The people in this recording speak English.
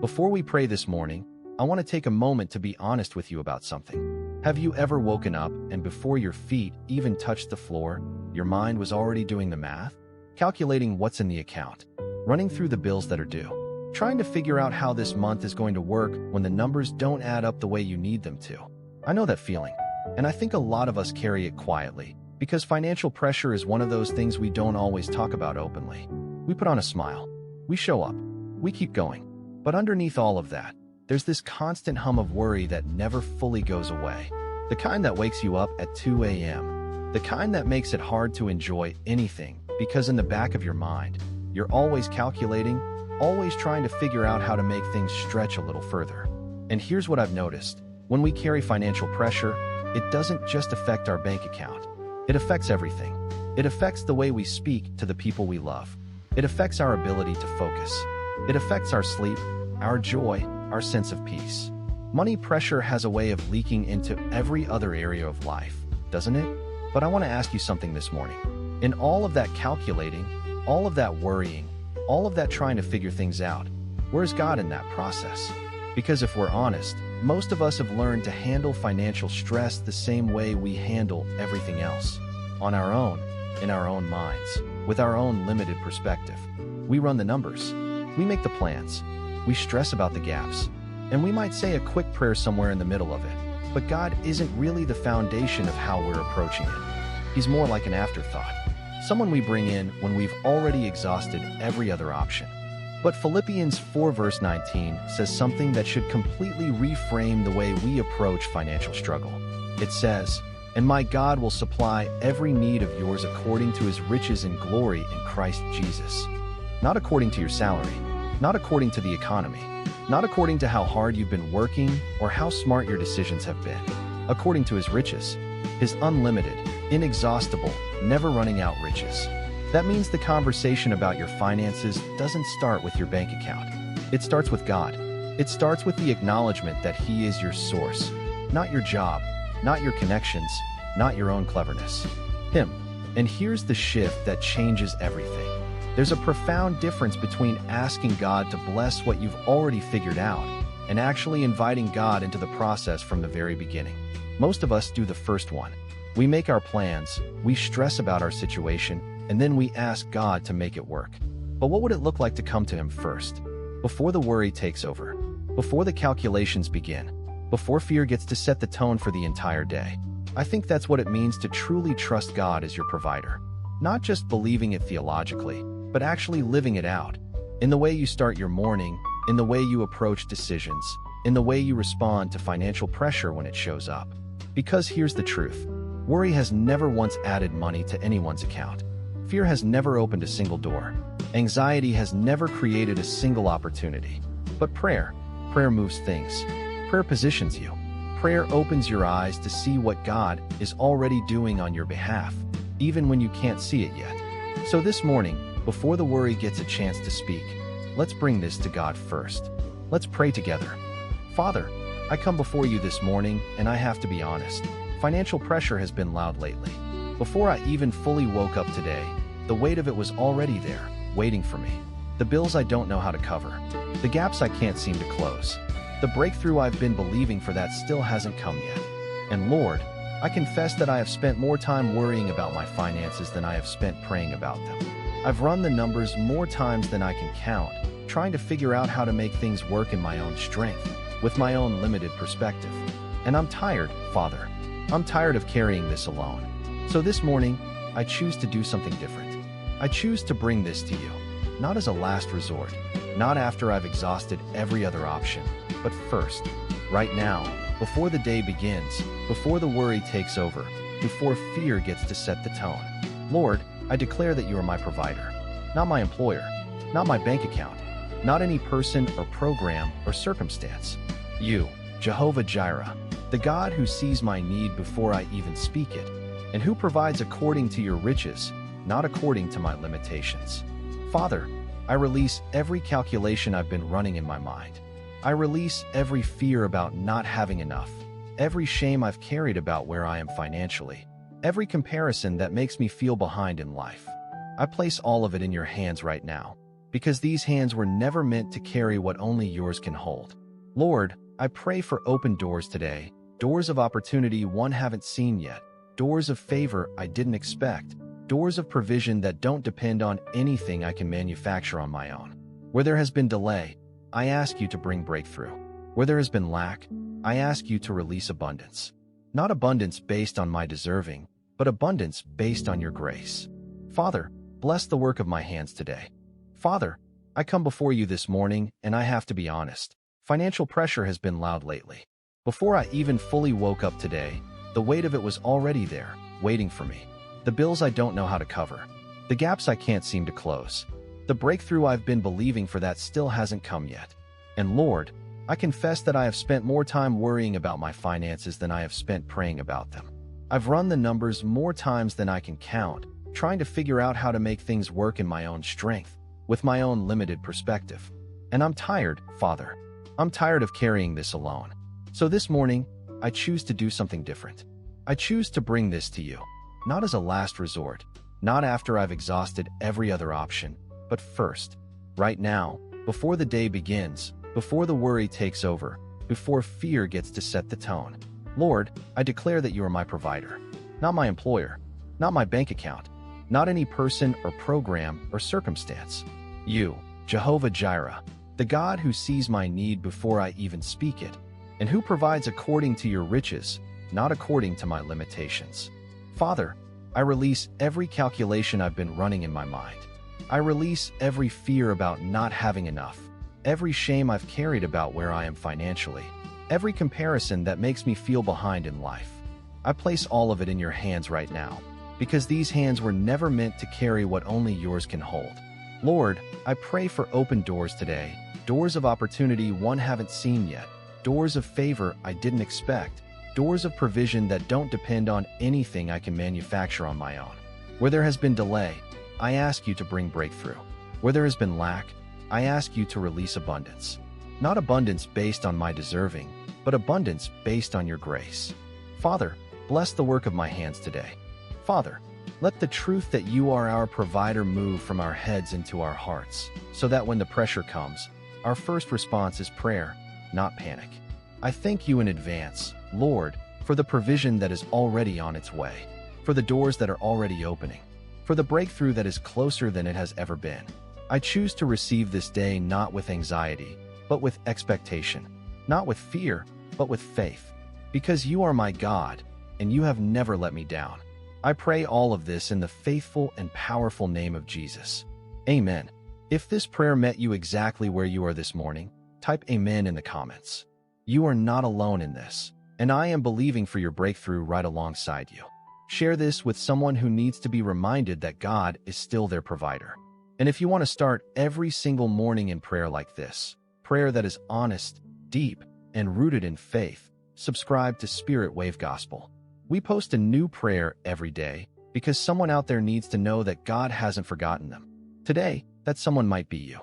Before we pray this morning, I want to take a moment to be honest with you about something. Have you ever woken up and before your feet even touched the floor, your mind was already doing the math? Calculating what's in the account, running through the bills that are due, trying to figure out how this month is going to work when the numbers don't add up the way you need them to. I know that feeling, and I think a lot of us carry it quietly, because financial pressure is one of those things we don't always talk about openly. We put on a smile, we show up, we keep going. But underneath all of that, there's this constant hum of worry that never fully goes away. The kind that wakes you up at 2 a.m. The kind that makes it hard to enjoy anything, because in the back of your mind, you're always calculating, always trying to figure out how to make things stretch a little further. And here's what I've noticed. When we carry financial pressure, it doesn't just affect our bank account. It affects everything. It affects the way we speak to the people we love. It affects our ability to focus. It affects our sleep, our joy, our sense of peace. Money pressure has a way of leaking into every other area of life, doesn't it? But I want to ask you something this morning. In all of that calculating, all of that worrying, all of that trying to figure things out, where's God in that process? Because if we're honest, most of us have learned to handle financial stress the same way we handle everything else. On our own, in our own minds, with our own limited perspective. We run the numbers. We make the plans. We stress about the gaps. And we might say a quick prayer somewhere in the middle of it. But God isn't really the foundation of how we're approaching it. He's more like an afterthought. Someone we bring in when we've already exhausted every other option. But Philippians 4 verse 19 says something that should completely reframe the way we approach financial struggle. It says, "And my God will supply every need of yours according to his riches and glory in Christ Jesus." Not according to your salary, not according to the economy, not according to how hard you've been working or how smart your decisions have been. According to his riches, his unlimited, inexhaustible, never running out riches. That means the conversation about your finances doesn't start with your bank account. It starts with God. It starts with the acknowledgement that he is your source, not your job, not your connections, not your own cleverness. Him. And here's the shift that changes everything. There's a profound difference between asking God to bless what you've already figured out and actually inviting God into the process from the very beginning. Most of us do the first one. We make our plans, we stress about our situation, and then we ask God to make it work. But what would it look like to come to him first? Before the worry takes over, before the calculations begin, before fear gets to set the tone for the entire day. I think that's what it means to truly trust God as your provider. Not just believing it theologically, but actually living it out. In the way you start your morning, in the way you approach decisions, in the way you respond to financial pressure when it shows up. Because here's the truth. Worry has never once added money to anyone's account. Fear has never opened a single door. Anxiety has never created a single opportunity. But prayer moves things. Prayer positions you. Prayer opens your eyes to see what God is already doing on your behalf, even when you can't see it yet. So this morning, before the worry gets a chance to speak, let's bring this to God first. Let's pray together. Father, I come before you this morning, and I have to be honest. Financial pressure has been loud lately. Before I even fully woke up today, the weight of it was already there, waiting for me. The bills I don't know how to cover. The gaps I can't seem to close. The breakthrough I've been believing for that still hasn't come yet. And Lord, I confess that I have spent more time worrying about my finances than I have spent praying about them. I've run the numbers more times than I can count, trying to figure out how to make things work in my own strength, with my own limited perspective. And I'm tired, Father. I'm tired of carrying this alone. So this morning, I choose to do something different. I choose to bring this to you, not as a last resort, not after I've exhausted every other option, but first, right now, before the day begins, before the worry takes over, before fear gets to set the tone. Lord, I declare that you are my provider, not my employer, not my bank account, not any person or program or circumstance. You, Jehovah Jireh, the God who sees my need before I even speak it, and who provides according to your riches, not according to my limitations. Father, I release every calculation I've been running in my mind. I release every fear about not having enough, every shame I've carried about where I am financially, every comparison that makes me feel behind in life. I place all of it in your hands right now. because these hands were never meant to carry what only yours can hold. Lord, I pray for open doors today, doors of opportunity one haven't seen yet, doors of favor I didn't expect, doors of provision that don't depend on anything I can manufacture on my own. Where there has been delay, I ask you to bring breakthrough. Where there has been lack, I ask you to release abundance. Not abundance based on my deserving, but abundance based on your grace. Father, bless the work of my hands today. Father, I come before you this morning, and I have to be honest. Financial pressure has been loud lately. Before I even fully woke up today, the weight of it was already there, waiting for me. The bills I don't know how to cover. The gaps I can't seem to close. The breakthrough I've been believing for that still hasn't come yet. And Lord, I confess that I have spent more time worrying about my finances than I have spent praying about them. I've run the numbers more times than I can count, trying to figure out how to make things work in my own strength, with my own limited perspective. And I'm tired, Father. I'm tired of carrying this alone. So this morning, I choose to do something different. I choose to bring this to you, not as a last resort, not after I've exhausted every other option, but first, right now, before the day begins, before the worry takes over, before fear gets to set the tone. Lord, I declare that you are my provider, not my employer, not my bank account, not any person or program or circumstance. You, Jehovah Jireh, the God who sees my need before I even speak it, and who provides according to your riches, not according to my limitations. Father, I release every calculation I've been running in my mind. I release every fear about not having enough, every shame I've carried about where I am financially, every comparison that makes me feel behind in life. I place all of it in your hands right now, because these hands were never meant to carry what only yours can hold. Lord, I pray for open doors today, doors of opportunity one haven't seen yet, doors of favor I didn't expect, doors of provision that don't depend on anything I can manufacture on my own. Where there has been delay, I ask you to bring breakthrough. Where there has been lack, I ask you to release abundance. Not abundance based on my deserving, but abundance based on your grace. Father, bless the work of my hands today. Father, let the truth that you are our provider move from our heads into our hearts, so that when the pressure comes, our first response is prayer, not panic. I thank you in advance, Lord, for the provision that is already on its way, for the doors that are already opening, for the breakthrough that is closer than it has ever been. I choose to receive this day not with anxiety, but with expectation, not with fear, but with faith, because you are my God, and you have never let me down. I pray all of this in the faithful and powerful name of Jesus. Amen. If this prayer met you exactly where you are this morning, type Amen in the comments. You are not alone in this, and I am believing for your breakthrough right alongside you. Share this with someone who needs to be reminded that God is still their provider. And if you want to start every single morning in prayer like this, prayer that is honest, deep, and rooted in faith, subscribe to Spirit Wave Gospel. We post a new prayer every day because someone out there needs to know that God hasn't forgotten them. Today, that someone might be you.